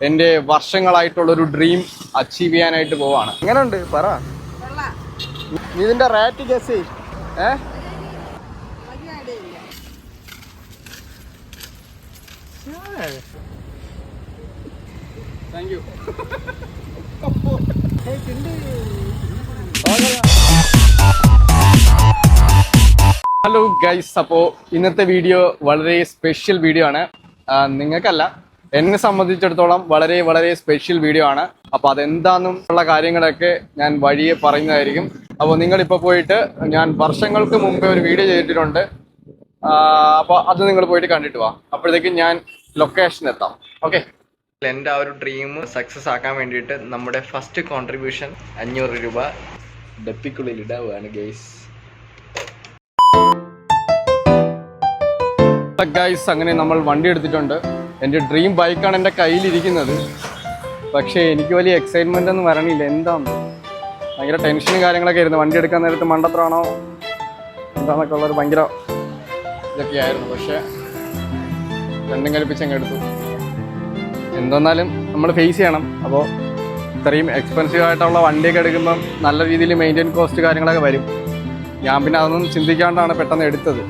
എൻ്റെ വർഷങ്ങളായിട്ടുള്ളൊരു dream achieve ചെയ്യാനായിട്ട് പോവാണ്. എങ്ങനെയുണ്ട് പറ, നീ ഇതിൻ്റെ റേറ്റ് ഗസ് ചെയ്യ്. Thank you. ഹലോ ഗൈസ്, അപ്പോൾ ഇന്നത്തെ വീഡിയോ വളരെ സ്പെഷ്യൽ വീഡിയോ ആണ്. നിങ്ങൾക്കല്ല, എന്നെ സംബന്ധിച്ചിടത്തോളം വളരെ വളരെ സ്പെഷ്യൽ വീഡിയോ ആണ്. അപ്പോൾ അതെന്താണെന്നുള്ള കാര്യങ്ങളൊക്കെ ഞാൻ വഴിയെ പറയുന്നതായിരിക്കും. അപ്പോൾ നിങ്ങളിപ്പോൾ പോയിട്ട്, ഞാൻ വർഷങ്ങൾക്ക് മുമ്പേ ഒരു വീഡിയോ ചെയ്തിട്ടുണ്ട്, അപ്പോൾ അത് നിങ്ങൾ പോയിട്ട് കണ്ടിട്ട് വാ. അപ്പോഴത്തേക്കും ഞാൻ ലൊക്കേഷൻ എത്താം. ഓക്കെ. എൻ്റെ ആ ഒരു ഡ്രീം സക്സസ് ആക്കാൻ വേണ്ടിയിട്ട് നമ്മുടെ ഫസ്റ്റ് കോൺട്രിബ്യൂഷൻ 500 രൂപ ഡപ്പിക്കുള്ളിൽ ഇടാവുകയാണ് ഗൈസ്. ഗൈസ്, അങ്ങനെ നമ്മൾ വണ്ടി എടുത്തിട്ടുണ്ട്. എൻ്റെ ഡ്രീം ബൈക്കാണ് എൻ്റെ കയ്യിലിരിക്കുന്നത്. പക്ഷേ എനിക്ക് വലിയ എക്സൈറ്റ്മെൻ്റ് ഒന്നും വരണില്ല. എന്താണ്, ഭയങ്കര ടെൻഷനും കാര്യങ്ങളൊക്കെ ആയിരുന്നു. വണ്ടി എടുക്കാൻ നേരത്ത് മണ്ടത്തരാണോ എന്താണെന്നൊക്കെ ഉള്ളൊരു ഭയങ്കര ഇതൊക്കെയായിരുന്നു. പക്ഷേ രണ്ടും കൽപ്പിച്ചങ്ങ് എടുത്തു. എന്തെന്നാലും നമ്മൾ ഫേസ് ചെയ്യണം. അപ്പോൾ ഇത്രയും എക്സ്പെൻസീവ് ആയിട്ടുള്ള വണ്ടിയൊക്കെ എടുക്കുമ്പം നല്ല രീതിയിൽ മെയിൻറ്റെയിൻ കോസ്റ്റ് കാര്യങ്ങളൊക്കെ വരും. ഞാൻ പിന്നെ അതൊന്നും ചിന്തിക്കാണ്ടാണ് പെട്ടെന്ന് എടുത്തത്.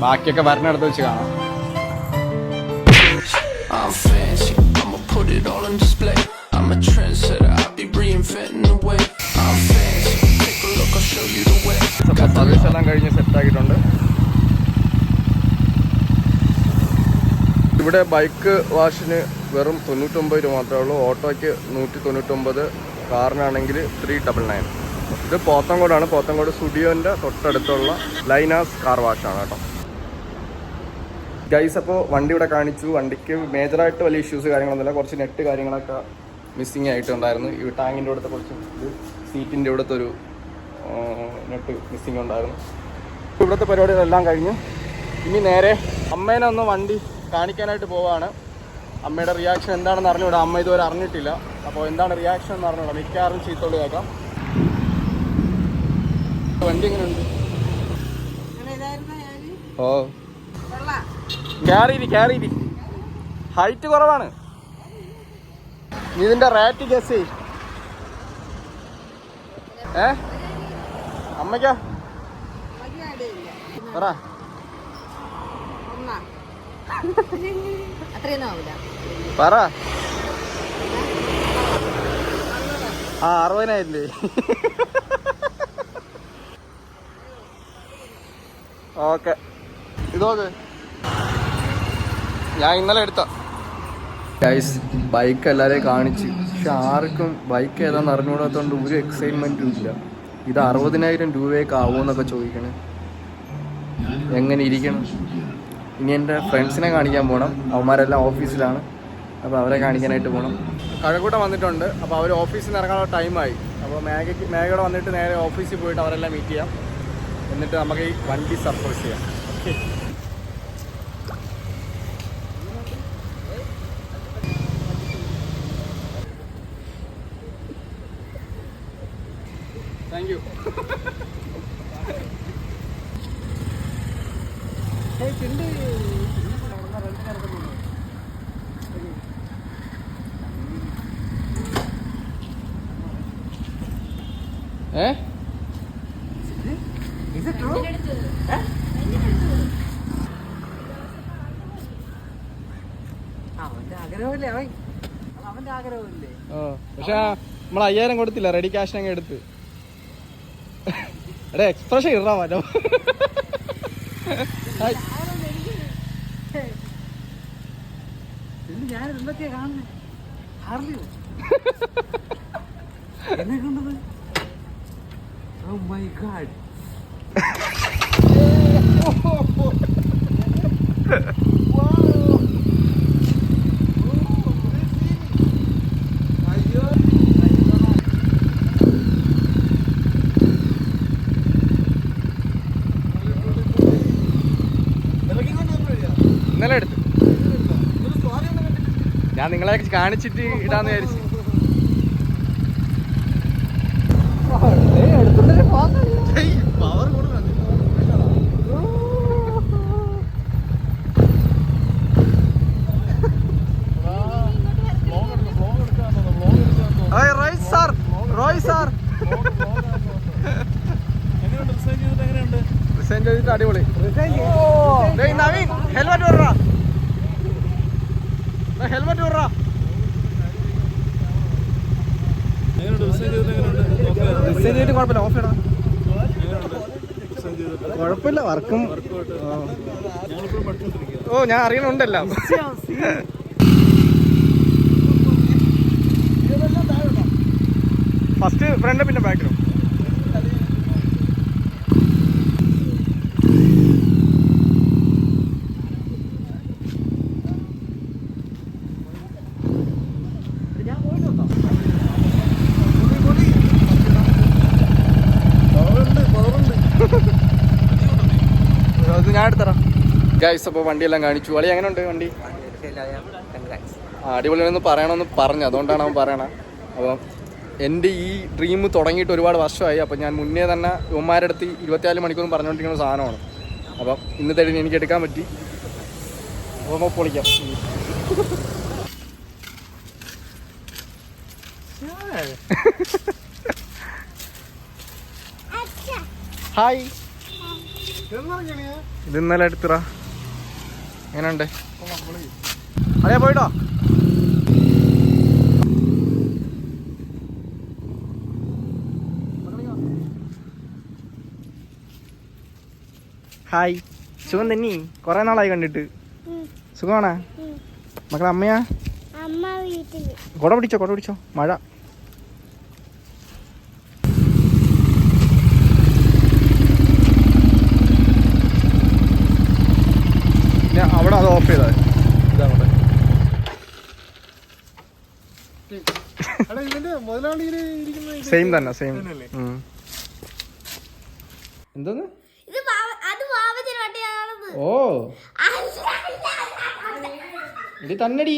ബാക്കിയൊക്കെ വരണടുത്ത് വെച്ച് കാണാം. സർവീസ് എല്ലാം കഴിഞ്ഞ് സെറ്റാക്കിയിട്ടുണ്ട്. ഇവിടെ ബൈക്ക് വാഷിന് വെറും 99 രൂപ മാത്രമേ ഉള്ളൂ. ഓട്ടോയ്ക്ക് 199, കാറിനാണെങ്കിൽ 399. ഇത് പോത്തങ്കോടാണ്. പോത്തങ്കോട് സ്റ്റുഡിയോൻ്റെ തൊട്ടടുത്തുള്ള ലൈനാസ് കാർ വാഷാണ് കേട്ടോ ഗൈസ്. അപ്പോൾ വണ്ടി ഇവിടെ കാണിച്ചു. വണ്ടിക്ക് മേജറായിട്ട് വലിയ ഇഷ്യൂസ് കാര്യങ്ങളൊന്നുമില്ല. കുറച്ച് നെറ്റ് കാര്യങ്ങളൊക്കെ മിസ്സിങ് ആയിട്ടുണ്ടായിരുന്നു. ഈ ടാങ്കിൻ്റെ ഇവിടുത്തെ കുറച്ച് ഇത്, സീറ്റിൻ്റെ ഇവിടുത്തെ ഒരു നെറ്റ് മിസ്സിങ് ഉണ്ടായിരുന്നു. ഇവിടുത്തെ പരിപാടികളെല്ലാം കഴിഞ്ഞു. ഇനി നേരെ അമ്മേനെ ഒന്ന് വണ്ടി കാണിക്കാനായിട്ട് പോവാണ്. അമ്മയുടെ റിയാക്ഷൻ എന്താണെന്ന് അറിഞ്ഞൂടാ. അമ്മ ഇതുവരെ അറിഞ്ഞിട്ടില്ല. അപ്പോൾ എന്താണ് റിയാക്ഷൻ എന്ന് അറിഞ്ഞൂടാ. മിക്കവാറും ചീത്തോളി കേൾക്കാം. വണ്ടി എങ്ങനെയുണ്ട്? ഓ, ക്യാരി ഹൈറ്റ് കുറവാണ്. നീ ഇതിന്റെ റേറ്റ് ഗസ് ചെയ്യ്. അമ്മയ്ക്കാ പറ. പറ. 60,000 ഓക്കെ. ഇതോക്കെ ഞാൻ ഇന്നലെ എടുത്ത ഗൈസ്. ബൈക്ക് എല്ലാവരെയും കാണിച്ച്, പക്ഷെ ആർക്കും ബൈക്ക് ഏതാണെന്ന് അറിഞ്ഞുകൂടാത്തതുകൊണ്ട് ഒരു എക്സൈറ്റ്മെൻറ്റും ഇല്ല. ഇത് 60,000 രൂപയൊക്കെ ആവുമെന്നൊക്കെ ചോദിക്കണേ. എങ്ങനെ ഇരിക്കണം? ഇനി എൻ്റെ ഫ്രണ്ട്സിനെ കാണിക്കാൻ പോകണം. അവന്മാരെല്ലാം ഓഫീസിലാണ്. അപ്പോൾ അവരെ കാണിക്കാനായിട്ട് പോകണം. കഴക്കൂട്ടം വന്നിട്ടുണ്ട്. അപ്പോൾ അവർ ഓഫീസിൽ നിന്ന് ഇറങ്ങാനുള്ള ടൈമായി. അപ്പോൾ മേഘയുടെ വന്നിട്ട് നേരെ ഓഫീസിൽ പോയിട്ട് അവരെല്ലാം മീറ്റ് ചെയ്യാം. എന്നിട്ട് നമുക്ക് ഈ വണ്ടി സർപ്രൈസ് ചെയ്യാം. ഓക്കെ. Thank you. പക്ഷെ നമ്മൾ 5000 കൊടുത്തില്ല. റെഡി ക്യാഷ് അങ്ങ് എടുത്ത്. എടാ എക്സ്പ്രഷൻ ഇടാൻ പറ്റോ? ഞാൻ എന്തൊക്കെയാ കാണുന്നത്? ഹാർലിയോ എന്നെ കണ്ടത്? Oh my God. ഇന്നലെ എടുത്ത് ഞാൻ നിങ്ങളെ കാണിച്ചിട്ട് ഇടാന്ന് വിചാരിച്ചു. പവർ ചെയ്തിട്ട് അടിപൊളി. ഡേയ് നവീൻ ഹെൽമെറ്റ് വിടറാ, ഹെൽമെറ്റ് വിടറാ. ഡിസൈൻ ചെയ്തിട്ട് കുഴപ്പമില്ല, ഓഫ് ചെയ്യണം. കുഴപ്പമില്ല, വർക്കും. ഓ ഞാൻ അറിയണുണ്ടല്ലോ. ഫസ്റ്റ് ഫ്രണ്ട് പിന്നെ ബാക്കിലും. അത് ഞാൻ എടുത്തറാം ഗൈസ്. അപ്പോൾ വണ്ടിയെല്ലാം കാണിച്ചു. വളി എങ്ങനെ ഉണ്ട് വണ്ടി? അടിപൊളിയാണെന്ന് പറയണമെന്ന് പറഞ്ഞു, അതുകൊണ്ടാണ് അവൻ പറയണത്. അപ്പം എൻ്റെ ഈ ഡ്രീം തുടങ്ങിയിട്ട് ഒരുപാട് വർഷമായി. അപ്പം ഞാൻ മുന്നേ തന്നെ യുവന്മാരുടെ അടുത്ത് 24 മണിക്കൂറും പറഞ്ഞുകൊണ്ടിരിക്കുന്ന സാധനമാണ്. അപ്പം ഇന്നത്തെ എനിക്ക് എടുക്കാൻ പറ്റി. അപ്പോൾ പൊളിക്കാം. ഹായ്, ഇത് ഇന്നലെ എടുത്തറ. എങ്ങനെയുണ്ട്? അതെ പോയിട്ടോ. ഹായ്, സുഖം തന്നെ? കൊറേ നാളായി കണ്ടിട്ട്. സുഖമാണോ മക്കളെ? അമ്മയാ? കൊട പിടിച്ചോ, കൊട പിടിച്ചോ, മഴ. അവിടെ അത് ഓഫ് ചെയ്താൽ ഇതങ്ങോട്ടെ. സെയിം തന്നെ, സെയിം. എന്തോന്ന്? ഓ ഇടി തന്നടി.